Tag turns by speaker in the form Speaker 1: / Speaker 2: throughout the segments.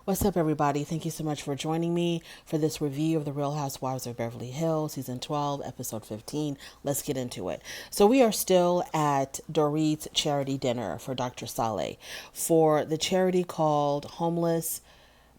Speaker 1: What's up, everybody? Thank you so much for joining me for this review of The Real Housewives of Beverly Hills, Season 12, Episode 15. Let's get into it. So, we are still at Dorit's charity dinner for Dr. Saleh for the charity called Homeless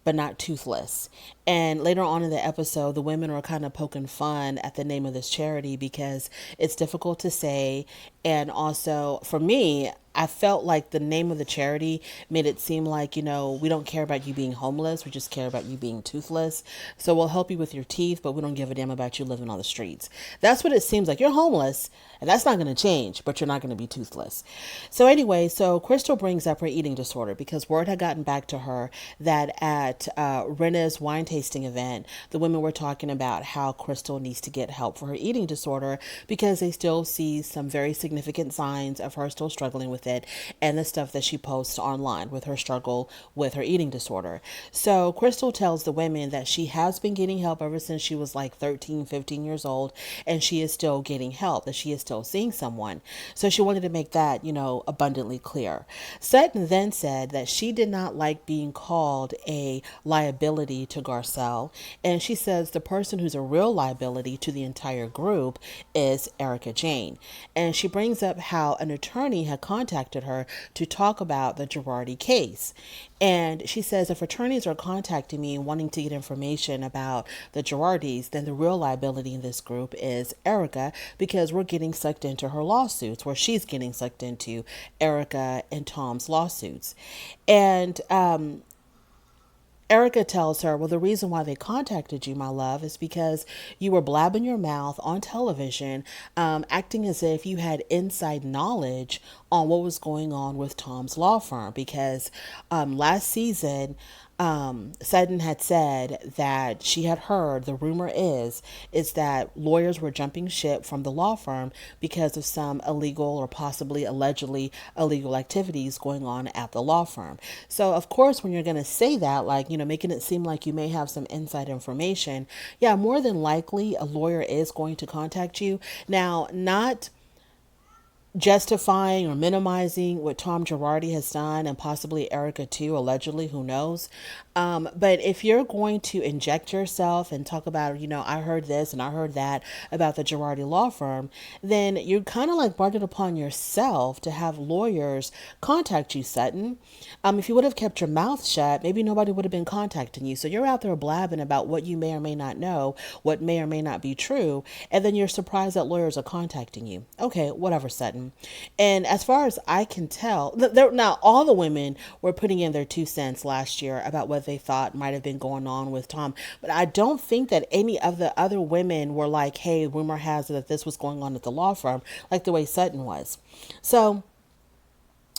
Speaker 1: but Not Toothless. And later on in the episode, the women are kind of poking fun at the name of this charity because it's difficult to say. And also, for me, I felt like the name of the charity made it seem like, we don't care about you being homeless. We just care about you being toothless. So we'll help you with your teeth, but we don't give a damn about you living on the streets. That's what it seems like. You're homeless, and that's not going to change, but you're not going to be toothless. So anyway, so Crystal brings up her eating disorder because word had gotten back to her that at Rena's wine tasting event, the women were talking about how Crystal needs to get help for her eating disorder because they still see some very significant signs of her still struggling with it and the stuff that she posts online with her struggle with her eating disorder. So Crystal tells the women that she has been getting help ever since she was like 13, 15 years old, and she is still getting help, that she is still seeing someone. So she wanted to make that, abundantly clear. Sutton then said that she did not like being called a liability to Garcelle, and she says the person who's a real liability to the entire group is Erica Jane. And she brings up how an attorney had contacted her to talk about the Girardi case. And she says if attorneys are contacting me wanting to get information about the Girardis, then the real liability in this group is Erica because we're getting sucked into her lawsuits, where she's getting sucked into Erica and Tom's lawsuits. And Erica tells her, well, the reason why they contacted you, my love, is because you were blabbing your mouth on television, acting as if you had inside knowledge on what was going on with Tom's law firm. Because last season, Sutton had said that she had heard, the rumor is that lawyers were jumping ship from the law firm because of some illegal or possibly allegedly illegal activities going on at the law firm. So of course, when you're going to say that, like, making it seem like you may have some inside information, yeah, more than likely a lawyer is going to contact you. Now, not justifying or minimizing what Tom Girardi has done and possibly Erica too, allegedly, who knows. But if you're going to inject yourself and talk about, I heard this and I heard that about the Girardi law firm, then you're kind of like brought it upon yourself to have lawyers contact you, Sutton. If you would have kept your mouth shut, maybe nobody would have been contacting you. So you're out there blabbing about what you may or may not know, what may or may not be true, and then you're surprised that lawyers are contacting you. Okay, whatever, Sutton. And as far as I can tell, now all the women were putting in their 2 cents last year about what they thought might have been going on with Tom. But I don't think that any of the other women were like, hey, rumor has it that this was going on at the law firm, like the way Sutton was. So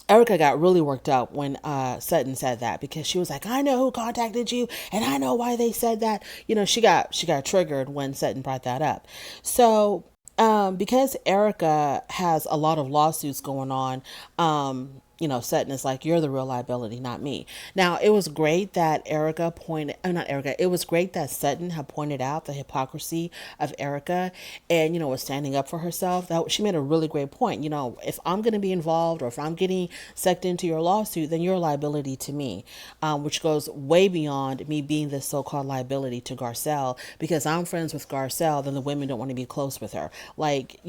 Speaker 1: Erica got really worked up when Sutton said that because she was like, I know who contacted you and I know why they said that. She got triggered when Sutton brought that up. So because Erica has a lot of lawsuits going on, Sutton is like, you're the real liability, not me. Now, it was great that not Erica, it was great that Sutton had pointed out the hypocrisy of Erica and, was standing up for herself. She made a really great point. If I'm going to be involved or if I'm getting sucked into your lawsuit, then you're a liability to me, which goes way beyond me being this so-called liability to Garcelle because I'm friends with Garcelle, then the women don't want to be close with her. Like,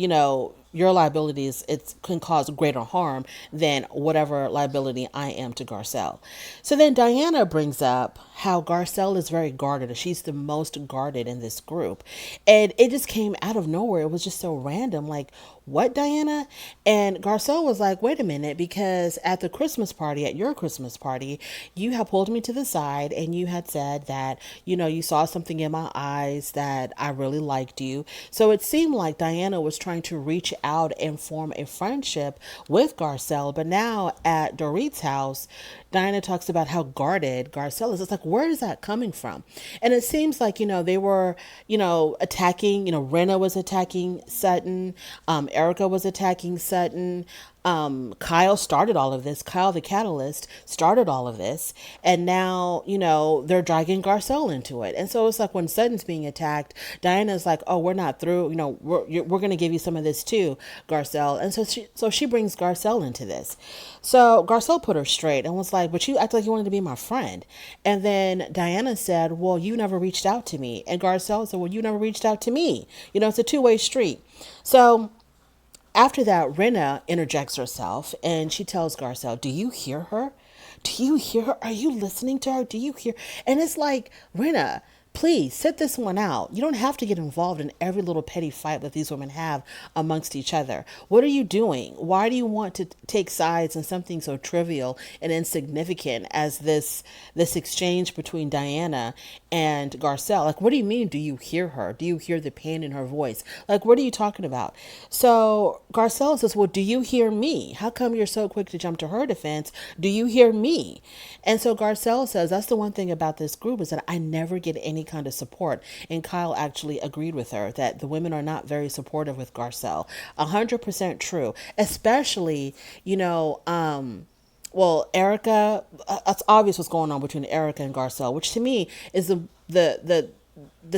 Speaker 1: your liabilities, it can cause greater harm than whatever liability I am to Garcelle. So then Diana brings up how Garcelle is very guarded. She's the most guarded in this group. And it just came out of nowhere. It was just so random. Like, what, Diana? And Garcelle was like, wait a minute, because at the Christmas party, at your Christmas party, you had pulled me to the side and you had said that, you saw something in my eyes that I really liked you. So it seemed like Diana was trying to reach out and form a friendship with Garcelle. But now at Dorit's house, Diana talks about how guarded Garcelle is. It's like, where is that coming from? And it seems like, they were, attacking, Rena was attacking Sutton. Erica was attacking Sutton. Kyle started all of this. Kyle, the catalyst, started all of this. And now, they're dragging Garcelle into it. And so it's like when Sutton's being attacked, Diana's like, oh, we're not through. We're going to give you some of this too, Garcelle. And so she brings Garcelle into this. So Garcelle put her straight and was like, but you act like you wanted to be my friend. And then Diana said, well, you never reached out to me. And Garcelle said, well, you never reached out to me. It's a two-way street. So after that, Rinna interjects herself and she tells Garcelle, do you hear her? Do you hear her? Are you listening to her? Do you hear? And it's like, Rinna, please sit this one out. You don't have to get involved in every little petty fight that these women have amongst each other. What are you doing? Why do you want to take sides in something so trivial and insignificant as this exchange between Diana and Garcelle? Like, what do you mean? Do you hear her? Do you hear the pain in her voice? Like, what are you talking about? So Garcelle says, well, do you hear me? How come you're so quick to jump to her defense? Do you hear me? And so Garcelle says, that's the one thing about this group is that I never get any kind of support. And Kyle actually agreed with her that the women are not very supportive with Garcelle. 100% true. Especially, well, Erica, it's obvious what's going on between Erica and Garcelle, which to me is the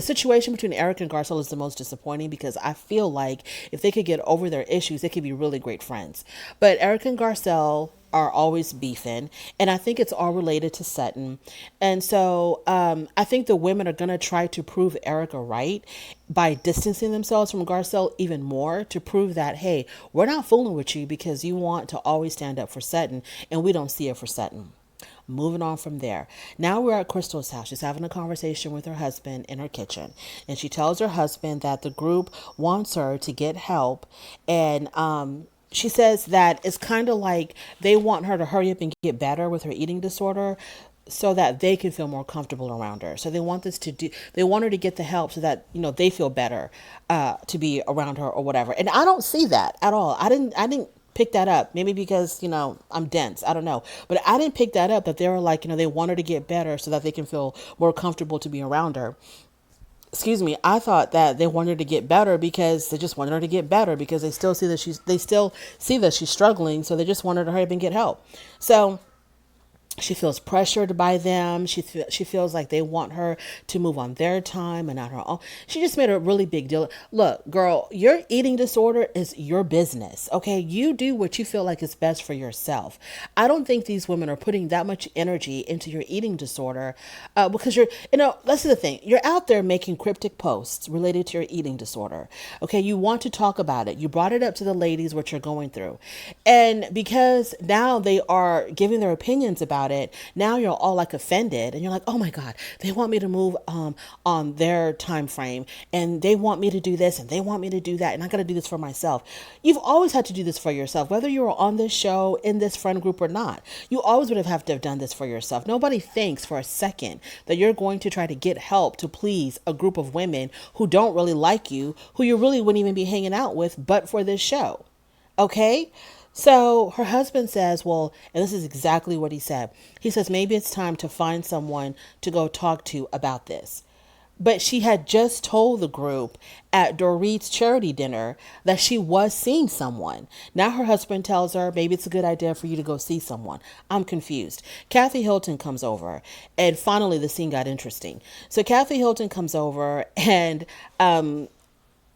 Speaker 1: situation between Eric and Garcelle is the most disappointing because I feel like if they could get over their issues, they could be really great friends. But Eric and Garcelle are always beefing, and I think it's all related to Sutton. And so I think the women are going to try to prove Erica right by distancing themselves from Garcelle even more to prove that, hey, we're not fooling with you because you want to always stand up for Sutton, and we don't see it for Sutton. Moving on from there. Now we're at Crystal's house. She's having a conversation with her husband in her kitchen. And she tells her husband that the group wants her to get help. And she says that it's kind of like they want her to hurry up and get better with her eating disorder so that they can feel more comfortable around her. So they want they want her to get the help so that, they feel better to be around her or whatever. And I don't see that at all. I didn't pick that up. Maybe because, I'm dense. I don't know. But I didn't pick that up that they were like, they want her to get better so that they can feel more comfortable to be around her. Excuse me. I thought that they wanted her to get better because they just wanted her to get better because they still see that she's struggling. So they just wanted her to hurry up and get help. So she feels pressured by them. She feels like they want her to move on their time and not her own. She just made a really big deal. Look, girl, your eating disorder is your business, okay? You do what you feel like is best for yourself. I don't think these women are putting that much energy into your eating disorder because that's the thing. You're out there making cryptic posts related to your eating disorder, okay? You want to talk about it. You brought it up to the ladies what you're going through. And because now they are giving their opinions about it, now you're all like offended and you're like, oh my God, they want me to move on their time frame and they want me to do this and they want me to do that and I got to do this for myself. You've always had to do this for yourself, whether you were on this show, in this friend group or not. You always would have to have done this for yourself. Nobody thinks for a second that you're going to try to get help to please a group of women who don't really like you, who you really wouldn't even be hanging out with but for this show. Okay? So her husband says, well, and this is exactly what he said. He says, maybe it's time to find someone to go talk to about this. But she had just told the group at Dorit's charity dinner that she was seeing someone. Now her husband tells her, maybe it's a good idea for you to go see someone. I'm confused. Kathy Hilton comes over, and finally the scene got interesting. So Kathy Hilton comes over, and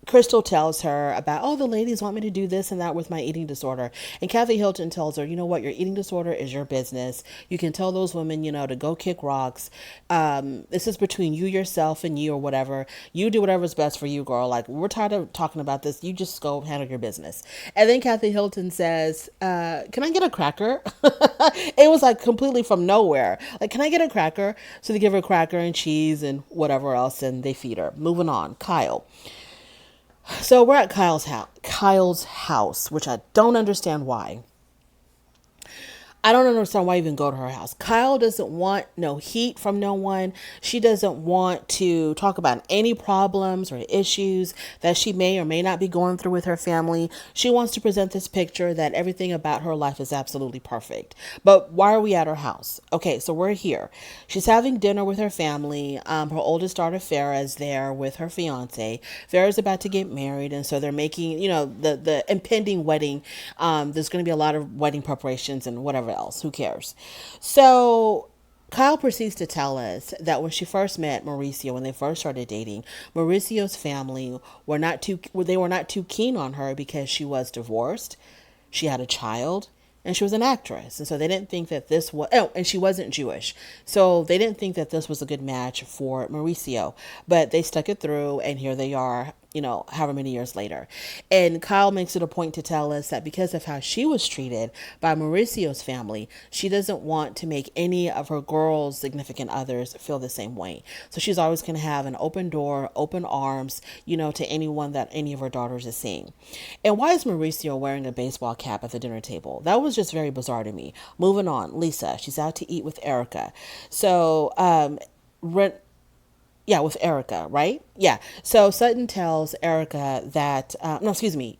Speaker 1: Crystal tells her about, oh, the ladies want me to do this and that with my eating disorder. And Kathy Hilton tells her, you know what, your eating disorder is your business. You can tell those women, to go kick rocks. This is between you, yourself, and you or whatever. You do whatever's best for you, girl. Like, we're tired of talking about this. You just go handle your business. And then Kathy Hilton says, can I get a cracker? It was like completely from nowhere. Like, can I get a cracker? So they give her a cracker and cheese and whatever else, and they feed her. Moving on. Kyle. So we're at Kyle's house, which I don't understand why. I don't understand why even go to her house. Kyle doesn't want no heat from no one. She doesn't want to talk about any problems or issues that she may or may not be going through with her family. She wants to present this picture that everything about her life is absolutely perfect. But why are we at her house? Okay, so we're here. She's having dinner with her family. Her oldest daughter Farah is there with her fiance. Farah's about to get married, and so they're making, the impending wedding. There's going to be a lot of wedding preparations and whatever else. Who cares? So Kyle proceeds to tell us that when she first met Mauricio, when they first started dating, Mauricio's family were not too keen on her because she was divorced, she had a child, and she was an actress. And so they didn't think that this was, oh, and she wasn't Jewish. So they didn't think that this was a good match for Mauricio. But they stuck it through, and here they are, however many years later. And Kyle makes it a point to tell us that because of how she was treated by Mauricio's family, she doesn't want to make any of her girls' significant others feel the same way. So she's always going to have an open door, open arms, to anyone that any of her daughters is seeing. And why is Mauricio wearing a baseball cap at the dinner table? That was just very bizarre to me. Moving on, Lisa, she's out to eat with Erica. So, yeah, with Erica, right? Yeah. So Sutton tells Erica that, no, excuse me,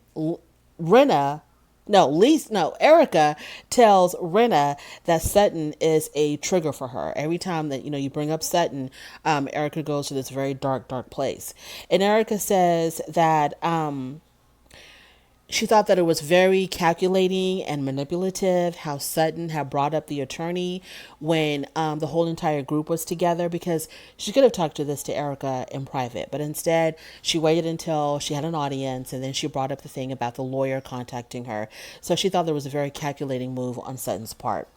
Speaker 1: Renna, no, Lisa, no, Erica tells Renna that Sutton is a trigger for her. Every time that, you bring up Sutton, Erica goes to this very dark, dark place. And Erica says that, she thought that it was very calculating and manipulative how Sutton had brought up the attorney when the whole entire group was together, because she could have talked to this to Erica in private, but instead she waited until she had an audience and then she brought up the thing about the lawyer contacting her. So she thought there was a very calculating move on Sutton's part.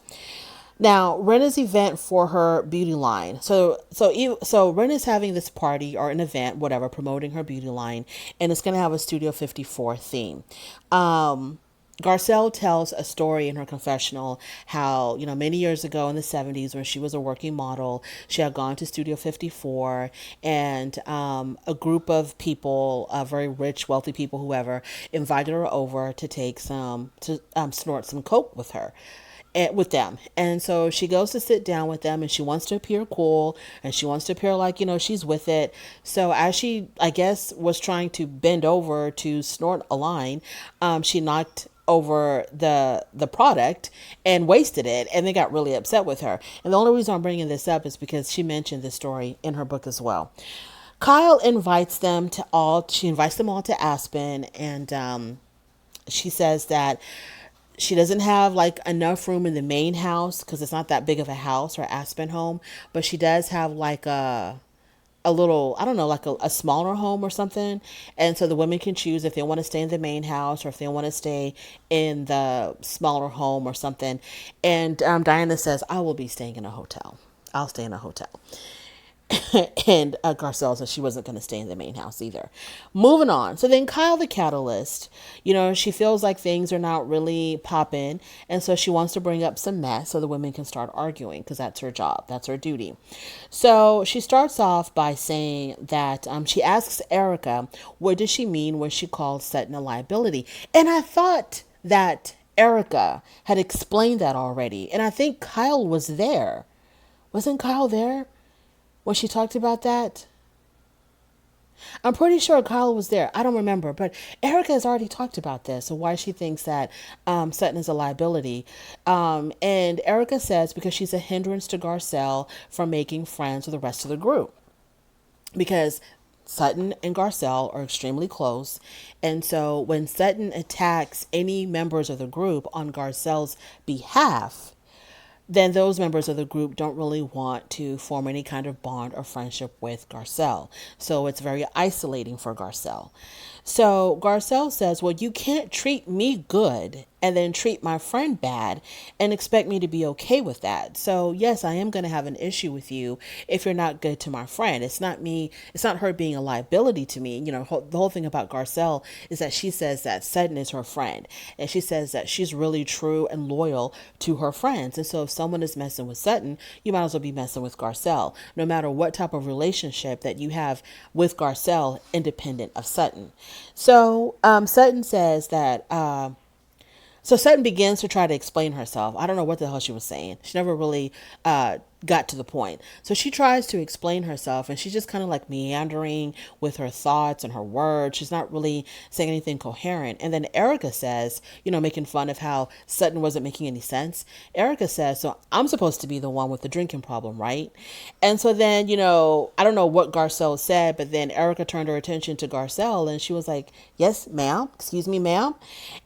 Speaker 1: Now, Rena's event for her beauty line. So Rena's having this party or an event, whatever, promoting her beauty line, and it's going to have a Studio 54 theme. Garcelle tells a story in her confessional how, many years ago in the 70s when she was a working model, she had gone to Studio 54 and a group of people, very rich, wealthy people, whoever, invited her over to snort some coke with her. With them. And so she goes to sit down with them and she wants to appear cool and she wants to appear like, she's with it. So as she, I guess, was trying to bend over to snort a line, she knocked over the product and wasted it, and they got really upset with her. And the only reason I'm bringing this up is because she mentioned this story in her book as well. Kyle she invites them all to Aspen, and she says that she doesn't have like enough room in the main house because it's not that big of a house or Aspen home, but she does have like a little, I don't know, like a smaller home or something. And so the women can choose if they want to stay in the main house or if they want to stay in the smaller home or something. And Diana says, I will be staying in a hotel. I'll stay in a hotel. And Garcelle said she wasn't going to stay in the main house either. Moving on. So then Kyle the catalyst, she feels like things are not really popping. And so she wants to bring up some mess so the women can start arguing because that's her job. That's her duty. So she starts off by saying that she asks Erica, what does she mean when she calls Sutton a liability? And I thought that Erica had explained that already. And I think Kyle was there. Wasn't Kyle there when she talked about that? I'm pretty sure Kyle was there. I don't remember, but Erica has already talked about this, so why she thinks that Sutton is a liability. And Erica says because she's a hindrance to Garcelle from making friends with the rest of the group. Because Sutton and Garcelle are extremely close, and so when Sutton attacks any members of the group on Garcelle's behalf, then those members of the group don't really want to form any kind of bond or friendship with Garcelle. So it's very isolating for Garcelle. So Garcelle says, well, you can't treat me good and then treat my friend bad and expect me to be okay with that. So yes, I am going to have an issue with you if you're not good to my friend. It's not her being a liability to me. The whole thing about Garcelle is that she says that Sutton is her friend, and she says that she's really true and loyal to her friends. And so if someone is messing with Sutton, you might as well be messing with Garcelle, no matter what type of relationship that you have with Garcelle, independent of Sutton. So Sutton says that So Sutton begins to try to explain herself. I don't know what the hell she was saying. She never really got to the point. So she tries to explain herself, and she's just kind of like meandering with her thoughts and her words. She's not really saying anything coherent. And then Erica says, making fun of how Sutton wasn't making any sense. Erica says, so I'm supposed to be the one with the drinking problem, right? And so then, I don't know what Garcelle said, but then Erica turned her attention to Garcelle, and she was like, yes, ma'am. Excuse me, ma'am.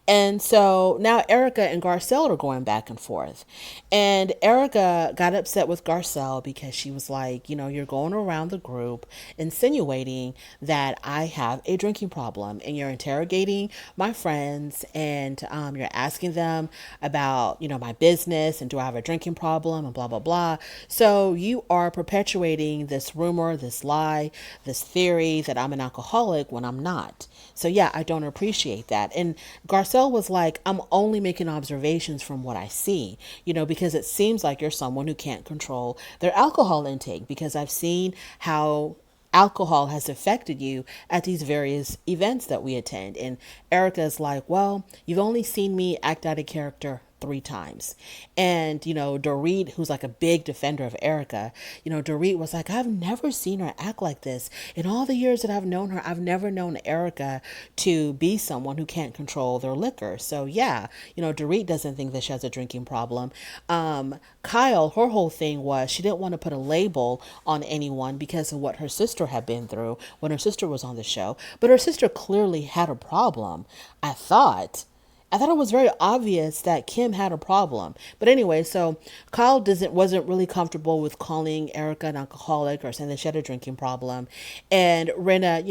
Speaker 1: And so now Erica and Garcelle are going back and forth. And Erica got upset with Garcelle because she was like, you're going around the group insinuating that I have a drinking problem, and you're interrogating my friends, and you're asking them about, my business, and do I have a drinking problem, and blah, blah, blah. So you are perpetuating this rumor, this lie, this theory that I'm an alcoholic when I'm not. So yeah, I don't appreciate that. And Garcelle was like, I'm only making observations from what I see, because it seems like you're someone who can't control their alcohol intake, because I've seen how alcohol has affected you at these various events that we attend. And Erica's like, well, you've only seen me act out of character 3 times. And, Dorit, who's like a big defender of Erica, Dorit was like, I've never seen her act like this. In all the years that I've known her, I've never known Erica to be someone who can't control their liquor. So yeah, Dorit doesn't think that she has a drinking problem. Kyle, her whole thing was she didn't want to put a label on anyone because of what her sister had been through when her sister was on the show. But her sister clearly had a problem, I thought it was very obvious that Kim had a problem. But anyway, so Kyle wasn't really comfortable with calling Erica an alcoholic or saying that she had a drinking problem. And Rena,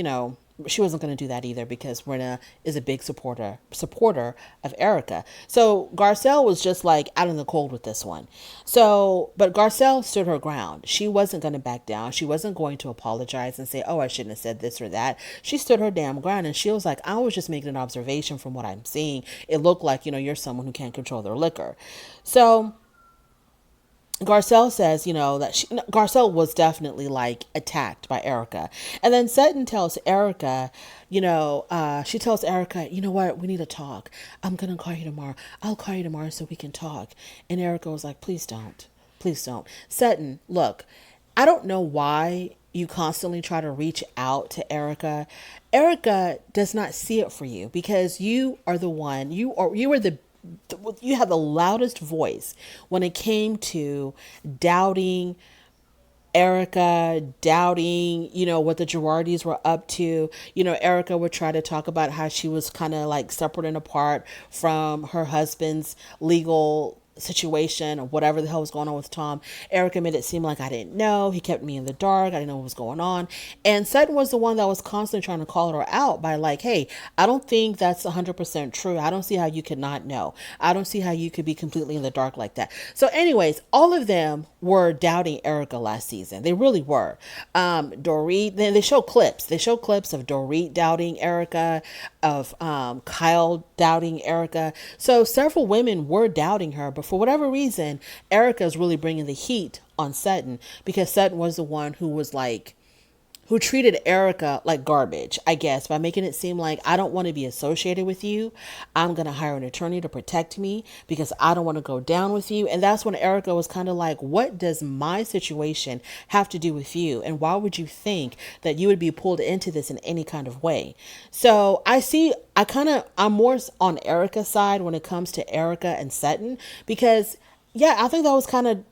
Speaker 1: she wasn't going to do that either because Rena is a big supporter of Erica. So Garcelle was just like out in the cold with this one. So, but Garcelle stood her ground. She wasn't going to back down. She wasn't going to apologize and say, oh, I shouldn't have said this or that. She stood her damn ground, and she was like, I was just making an observation from what I'm seeing. It looked like, you're someone who can't control their liquor. So Garcelle says, that Garcelle was definitely like attacked by Erica. And then Sutton tells Erica, she tells Erica, you know what, we need to talk. I'm going to call you tomorrow. I'll call you tomorrow so we can talk. And Erica was like, please don't. Please don't. Sutton, look, I don't know why you constantly try to reach out to Erica. Erica does not see it for you because you are the one, you were you had the loudest voice when it came to doubting Erica, doubting, what the Girardis were up to. Erica would try to talk about how she was kind of like separate and apart from her husband's legal situation or whatever the hell was going on with Tom. Erica made it seem like I didn't know. He kept me in the dark. I didn't know what was going on. And Sutton was the one that was constantly trying to call her out by like, hey, I don't think that's 100% true. I don't see how you could not know. I don't see how you could be completely in the dark like that. So anyways, all of them were doubting Erica last season. They really were. Dorit, then they show clips. They show clips of Dorit doubting Erica, of Kyle doubting Erica. So several women were doubting her, but for whatever reason, Erica is really bringing the heat on Sutton because Sutton was the one who treated Erica like garbage, I guess, by making it seem like I don't want to be associated with you. I'm going to hire an attorney to protect me because I don't want to go down with you. And that's when Erica was kind of like, what does my situation have to do with you? And why would you think that you would be pulled into this in any kind of way? So I'm more on Erica's side when it comes to Erica and Sutton because, yeah, I think that was kind of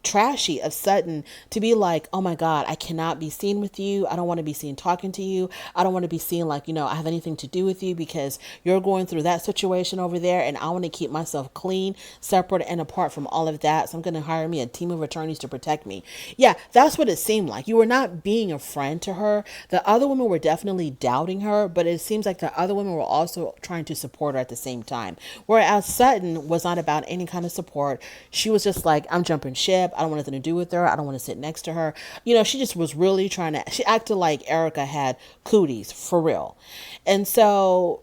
Speaker 1: trashy of Sutton to be like, oh my God, I cannot be seen with you. I don't want to be seen talking to you. I don't want to be seen like, I have anything to do with you because you're going through that situation over there. And I want to keep myself clean, separate and apart from all of that. So I'm going to hire me a team of attorneys to protect me. Yeah, that's what it seemed like. You were not being a friend to her. The other women were definitely doubting her, but it seems like the other women were also trying to support her at the same time. Whereas Sutton was not about any kind of support. She was just like, I'm jumping ship. I don't want nothing to do with her. I don't want to sit next to her. She just was really she acted like Erica had cooties for real. And so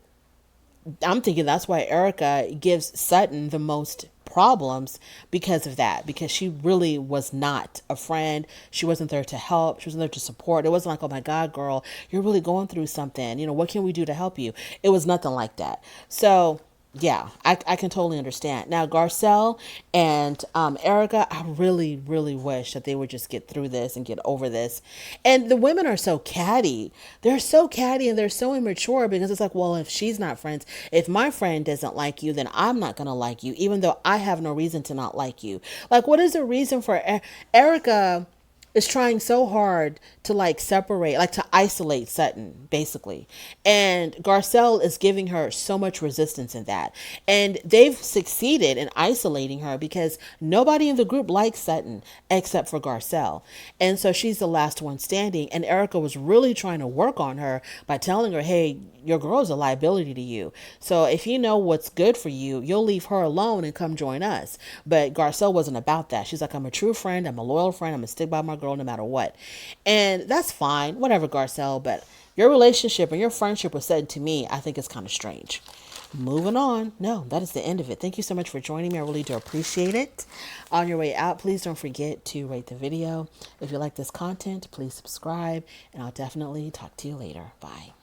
Speaker 1: I'm thinking that's why Erica gives Sutton the most problems because of that, because she really was not a friend. She wasn't there to help. She wasn't there to support. It wasn't like, oh my God, girl, you're really going through something. What can we do to help you? It was nothing like that. So Yeah, I can totally understand. Now, Garcelle and Erica, I really, really wish that they would just get through this and get over this. And the women are so catty. They're so catty and they're so immature because it's like, well, if she's not friends, if my friend doesn't like you, then I'm not going to like you, even though I have no reason to not like you. Like, what is the reason for Erica? Is trying so hard to like separate, like to isolate Sutton, basically. And Garcelle is giving her so much resistance in that. And they've succeeded in isolating her because nobody in the group likes Sutton except for Garcelle. And so she's the last one standing. And Erica was really trying to work on her by telling her, hey, your girl is a liability to you. So if you know what's good for you, you'll leave her alone and come join us. But Garcelle wasn't about that. She's like, I'm a true friend. I'm a loyal friend. I'm going to stick by my girl no matter what. And that's fine. Whatever, Garcelle. But your relationship and your friendship was said to me, I think it's kind of strange. Moving on. No, that is the end of it. Thank you so much for joining me. I really do appreciate it. On your way out, please don't forget to rate the video. If you like this content, please subscribe. And I'll definitely talk to you later. Bye.